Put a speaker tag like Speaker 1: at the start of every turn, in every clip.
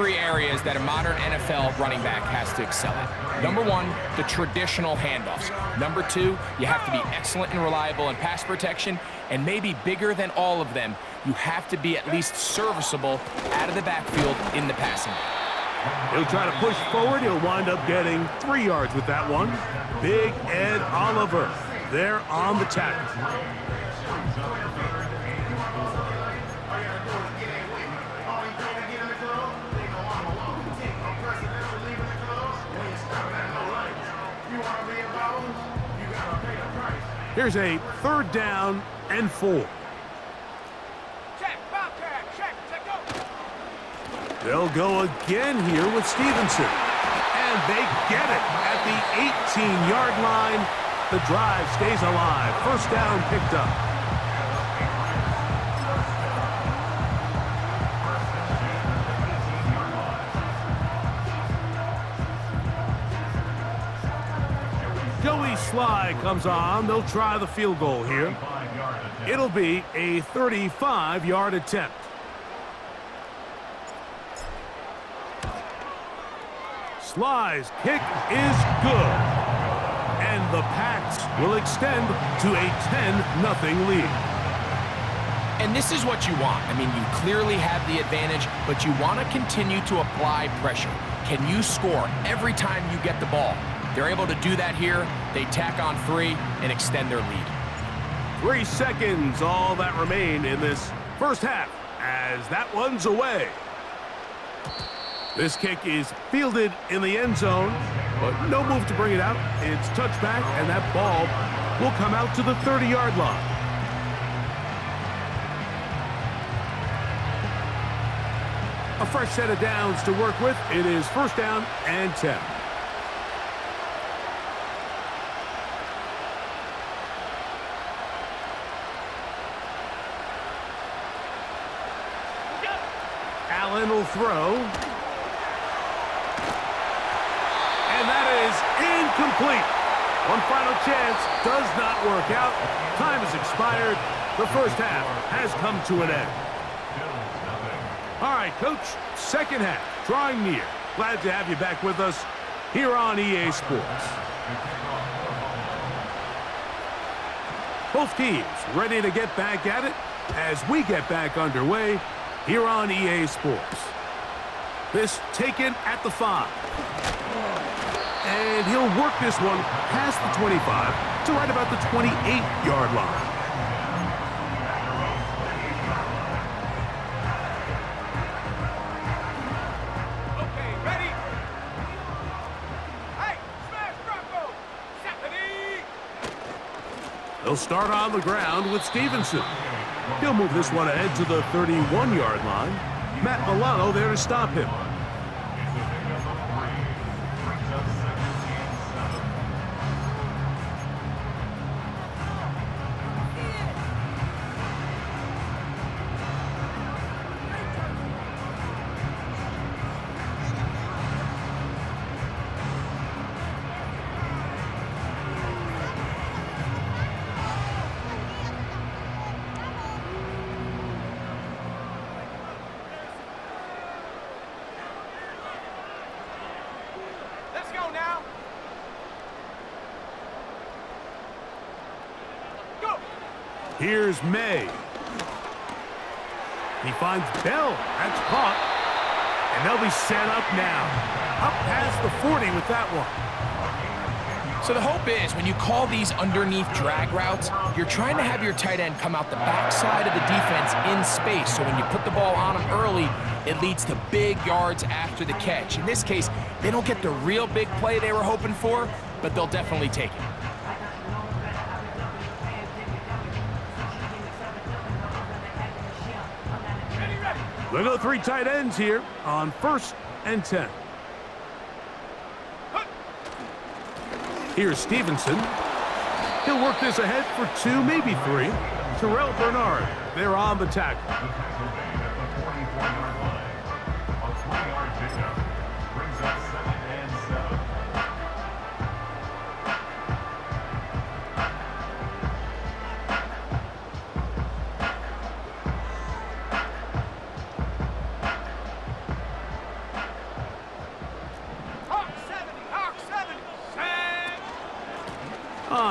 Speaker 1: three areas that a modern NFL running back has to excel at. Number one, the traditional handoffs. Number two, you have to be excellent and reliable in pass protection, and maybe bigger than all of them, you have to be at least serviceable out of the backfield in the passing game.
Speaker 2: He'll try to push forward. He'll wind up getting 3 yards with that one. Big Ed Oliver there on the tackle. Here's a 3rd down and 4. They'll go again here with Stevenson. And they get it at the 18-yard line. The drive stays alive. 1st down picked up. Joey Sly comes on. They'll try the field goal here. It'll be a 35-yard attempt. Sly's kick is good. And the Pats will extend to a 10-0 lead.
Speaker 1: And this is what you want. I mean, you clearly have the advantage, but you want to continue to apply pressure. Can you score every time you get the ball? They're able to do that here. They tack on 3 and extend their lead.
Speaker 2: 3 seconds, all that remain in this first half, as that one's away. This kick is fielded in the end zone, but no move to bring it out. It's touchback, and that ball will come out to the 30-yard line. A fresh set of downs to work with. It is 1st down and 10. Allen will throw. And that is incomplete. One final chance does not work out. Time has expired. The first half has come to an end. All right, Coach, second half, drawing near. Glad to have you back with us here on EA Sports. Both teams ready to get back at it as we get back underway here on EA Sports. This taken at the 5. And he'll work this one past the 25 to right about the 28-yard line.
Speaker 3: Okay, ready? Hey, smash Bronco!
Speaker 2: They'll start on the ground with Stevenson. He'll move this one ahead to the 31-yard line. Matt Milano there to stop him. Here's May. He finds Bell. That's caught. And they'll be set up now. Up past the 40 with that one.
Speaker 1: So the hope is when you call these underneath drag routes, you're trying to have your tight end come out the backside of the defense in space. So when you put the ball on him early, it leads to big yards after the catch. In this case, they don't get the real big play they were hoping for, but they'll definitely take it.
Speaker 2: We'll go 3 tight ends here on 1st and 10. Here's Stevenson. He'll work this ahead for 2, maybe 3. Terrell Bernard, they're on the tackle.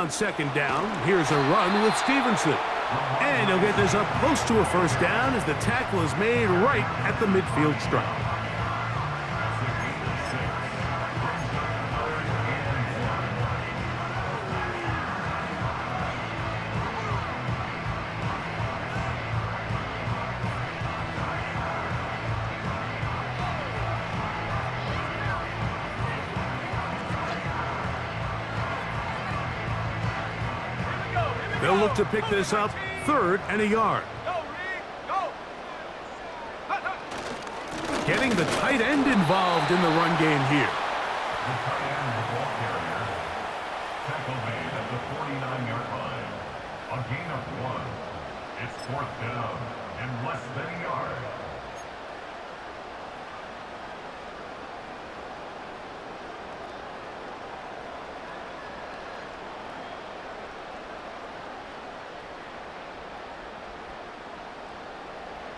Speaker 2: On second down, here's a run with Stevenson. And he'll get this up close to a first down as the tackle is made right at the midfield stripe. They'll look to pick this up, 3rd and a yard.
Speaker 3: Go, Reed, go.
Speaker 2: Getting the tight end involved in the run game here.
Speaker 4: The tight end, the ball carrier. Tackle made at the 49-yard line. A gain of 1. It's 4th down and less than a yard.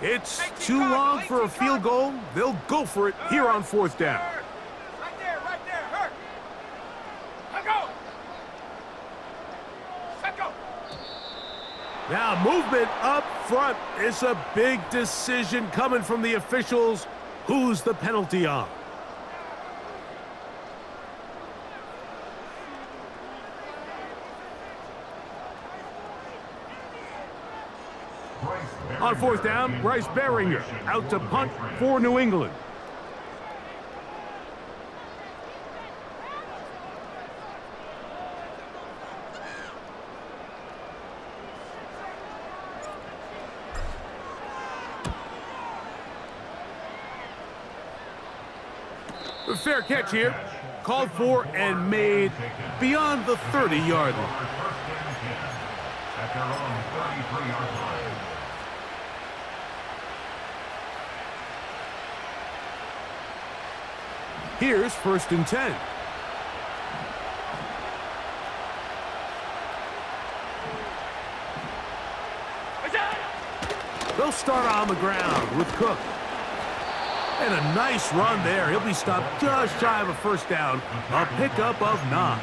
Speaker 2: It's too long for a field goal. They'll go for it here on 4th down.
Speaker 3: Right there, hurt. Let go. Let go.
Speaker 2: Now movement up front. It's a big decision coming from the officials. Who's the penalty on? On 4th down, Bryce Behringer out to punt for New England. Fair catch here. Called for and made beyond the 30-yard line.
Speaker 4: At their own 33-yard line.
Speaker 2: Here's 1st and 10. They'll start on the ground with Cook. And a nice run there. He'll be stopped just shy of a first down. A pickup of 9.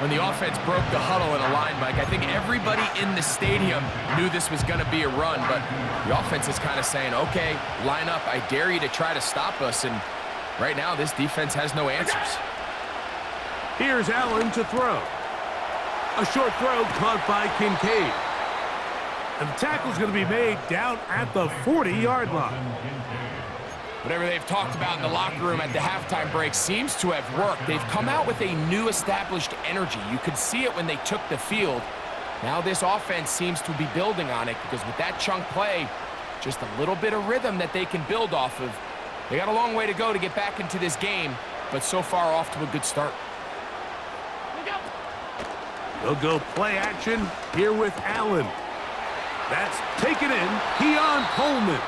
Speaker 1: When the offense broke the huddle in a line, Mike, I think everybody in the stadium knew this was going to be a run, but the offense is kind of saying, okay, line up. I dare you to try to stop us. And right now, this defense has no answers.
Speaker 2: Here's Allen to throw. A short throw caught by Kincaid. And the tackle's going to be made down at the 40-yard line.
Speaker 1: Whatever they've talked about in the locker room at the halftime break seems to have worked. They've come out with a new established energy. You could see it when they took the field. Now this offense seems to be building on it because with that chunk play, just a little bit of rhythm that they can build off of. They got a long way to go to get back into this game, but so far off to a good start.
Speaker 2: They'll go play action here with Allen. That's taken in. Keon Coleman.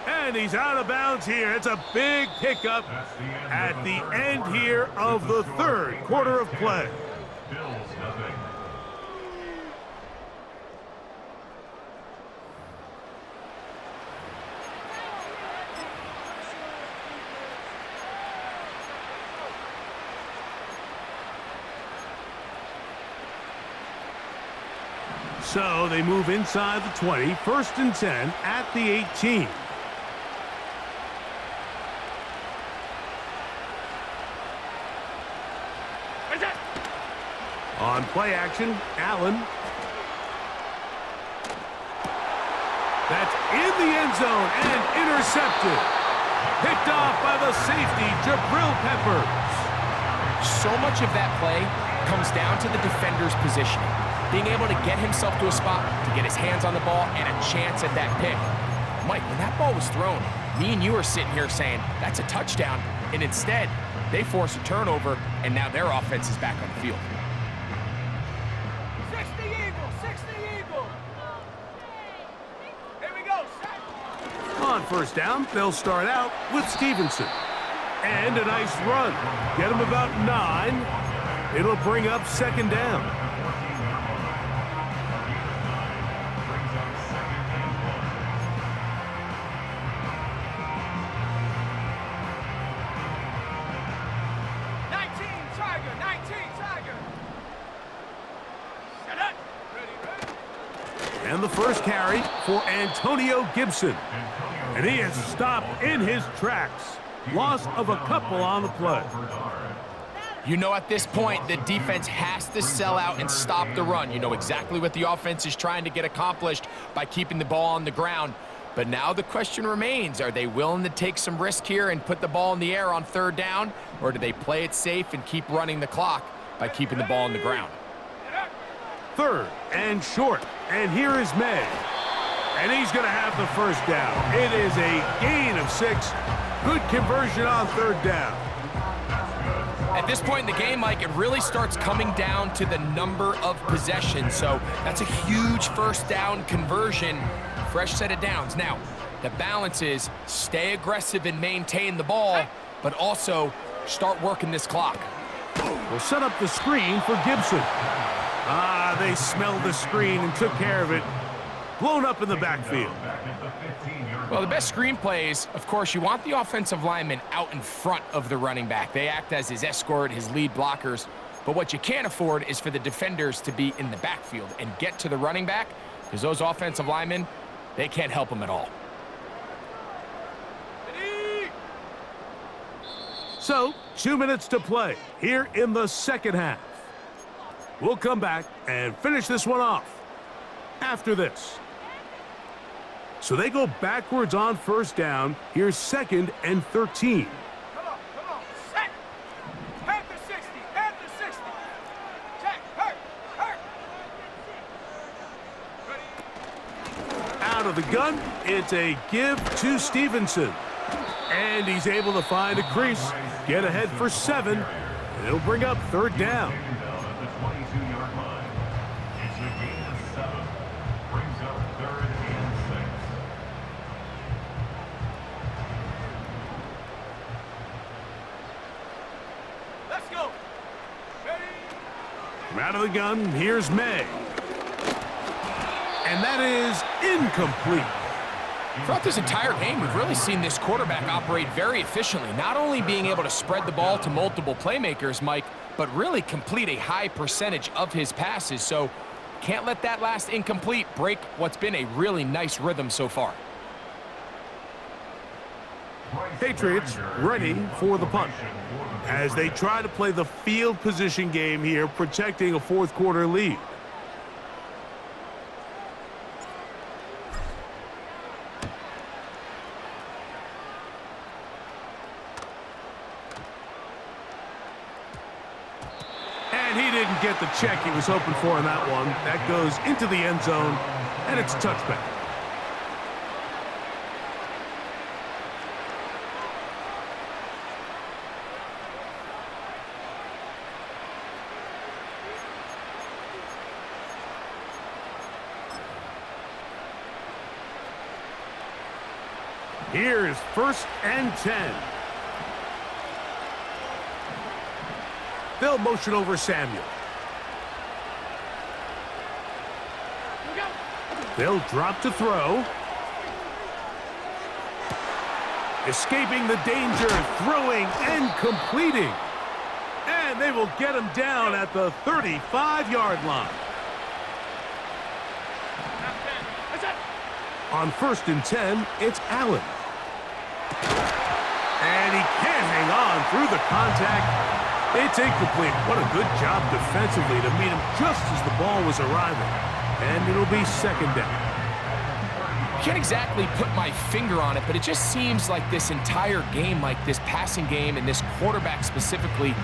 Speaker 2: And he's out of bounds here. It's a big pickup at the end here of the 3rd quarter of play.
Speaker 4: Bills nothing.
Speaker 2: So they move inside the 20, 1st and 10 at the 18. On play action, Allen. That's in the end zone and intercepted. Picked off by the safety, Jabril Peppers.
Speaker 1: So much of that play comes down to the defender's positioning. Being able to get himself to a spot, to get his hands on the ball, and a chance at that pick. Mike, when that ball was thrown, me and you are sitting here saying, that's a touchdown, and instead, they force a turnover, and now their offense is back on the field.
Speaker 3: 60 Eagle. Here we go, set.
Speaker 2: On 1st down, they'll start out with Stevenson. And a nice run. Get him about 9. It'll bring up 2nd down. And the first carry for Antonio Gibson. And he is stopped in his tracks. Loss of a couple on the play.
Speaker 1: You know, at this point, the defense has to sell out and stop the run. You know exactly what the offense is trying to get accomplished by keeping the ball on the ground. But now the question remains, are they willing to take some risk here and put the ball in the air on third down? Or do they play it safe and keep running the clock by keeping the ball on the ground?
Speaker 2: Third and short. And here is May. And he's going to have the first down. It is a gain of 6. Good conversion on third down.
Speaker 1: At this point in the game, Mike, it really starts coming down to the number of possessions. So that's a huge first down conversion, fresh set of downs. Now, the balance is stay aggressive and maintain the ball, but also start working this clock.
Speaker 2: We'll set up the screen for Gibson. They smelled the screen and took care of it. Blown up in the backfield.
Speaker 1: Well, the best screen plays, of course, you want the offensive lineman out in front of the running back. They act as his escort, his lead blockers. But what you can't afford is for the defenders to be in the backfield and get to the running back, because those offensive linemen, they can't help him at all.
Speaker 2: So, 2 minutes to play here in the second half. We'll come back and finish this one off after this. So they go backwards on first down. Here's 2nd and 13.
Speaker 3: Come on, set. Panther 60, Panther 60. Check, hurt. Ready?
Speaker 2: Out of the gun, it's a give to Stevenson. And he's able to find a crease, get ahead for 7. And it'll bring up third down. Out of the gun, here's May. And that is incomplete.
Speaker 1: Throughout this entire game, we've really seen this quarterback operate very efficiently, not only being able to spread the ball to multiple playmakers, Mike, but really complete a high percentage of his passes. So can't let that last incomplete break what's been a really nice rhythm so far.
Speaker 2: Patriots ready for the punt as they try to play the field position game here, protecting a fourth quarter lead. And he didn't get the check he was hoping for in that one. That goes into the end zone, and it's a touchback. Here is 1st and 10. They'll motion over Samuel. They'll drop to throw. Escaping the danger, throwing and completing. And they will get him down at the 35-yard line. On 1st and 10, it's Allen. And he can't hang on through the contact. It's incomplete. What a good job defensively to meet him just as the ball was arriving. And it'll be 2nd down.
Speaker 1: Can't exactly put my finger on it, but it just seems like this entire game, like this passing game and this quarterback specifically,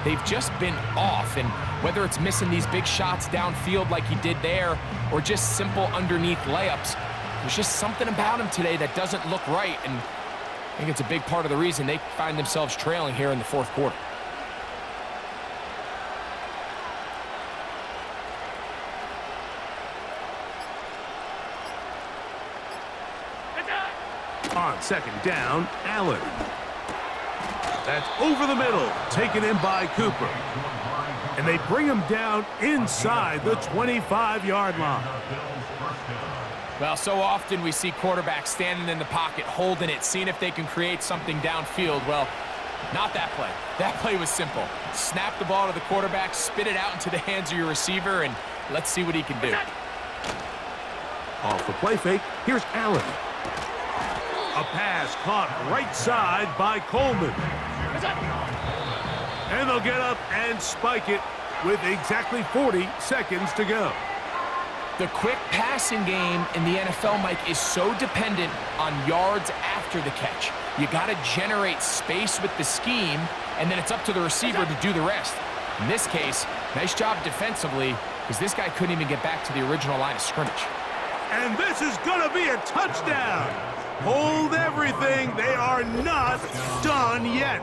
Speaker 1: they've just been off. And whether it's missing these big shots downfield like he did there or just simple underneath layups, there's just something about him today that doesn't look right, and I think it's a big part of the reason they find themselves trailing here in the fourth quarter.
Speaker 2: On 2nd down, Allen. That's over the middle, taken in by Cooper. And they bring him down inside the 25-yard line.
Speaker 1: Well, so often we see quarterbacks standing in the pocket, holding it, seeing if they can create something downfield. Well, not that play. That play was simple. Snap the ball to the quarterback, spit it out into the hands of your receiver, and let's see what he can do.
Speaker 2: Off the play fake, here's Allen. A pass caught right side by Coleman. And they'll get up and spike it with exactly 40 seconds to go.
Speaker 1: The quick passing game in the NFL, Mike, is so dependent on yards after the catch. You got to generate space with the scheme, and then it's up to the receiver to do the rest. In this case, nice job defensively, because this guy couldn't even get back to the original line of scrimmage.
Speaker 2: And this is going to be a touchdown. Hold everything. They are not done yet.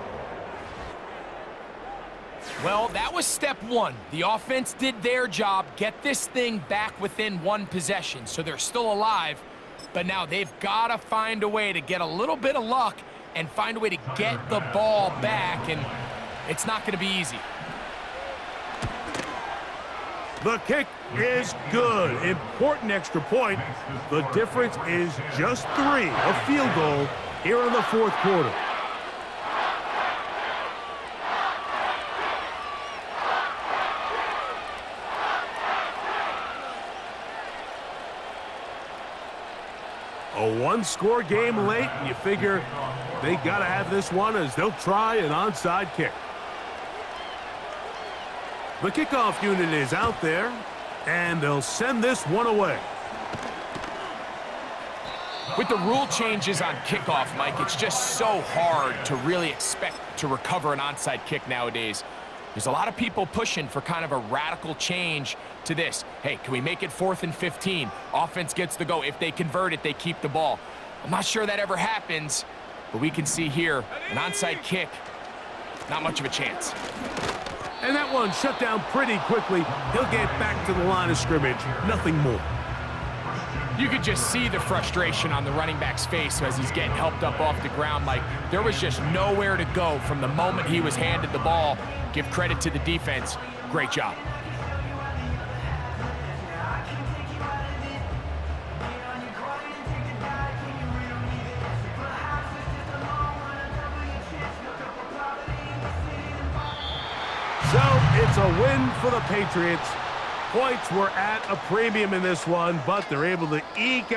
Speaker 1: Well, that was step one. The offense did their job, get this thing back within one possession, so they're still alive. But now they've got to find a way to get a little bit of luck and find a way to get the ball back, and it's not going to be easy.
Speaker 2: The kick is good. Important extra point. The difference is just 3, a field goal here in the fourth quarter. A one-score game late, and you figure they got to have this one as they'll try an onside kick. The kickoff unit is out there, and they'll send this one away.
Speaker 1: With the rule changes on kickoff, Mike, it's just so hard to really expect to recover an onside kick nowadays. There's a lot of people pushing for kind of a radical change to this. Hey, can we make it 4th and 15? Offense gets the go. If they convert it, they keep the ball. I'm not sure that ever happens, but we can see here an onside kick, not much of a chance.
Speaker 2: And that one shut down pretty quickly. He'll get back to the line of scrimmage. Nothing more.
Speaker 1: You could just see the frustration on the running back's face as he's getting helped up off the ground. Like, there was just nowhere to go from the moment he was handed the ball. Give credit to the defense. Great job.
Speaker 2: So it's a win for the Patriots. Points were at a premium in this one, but they're able to eke out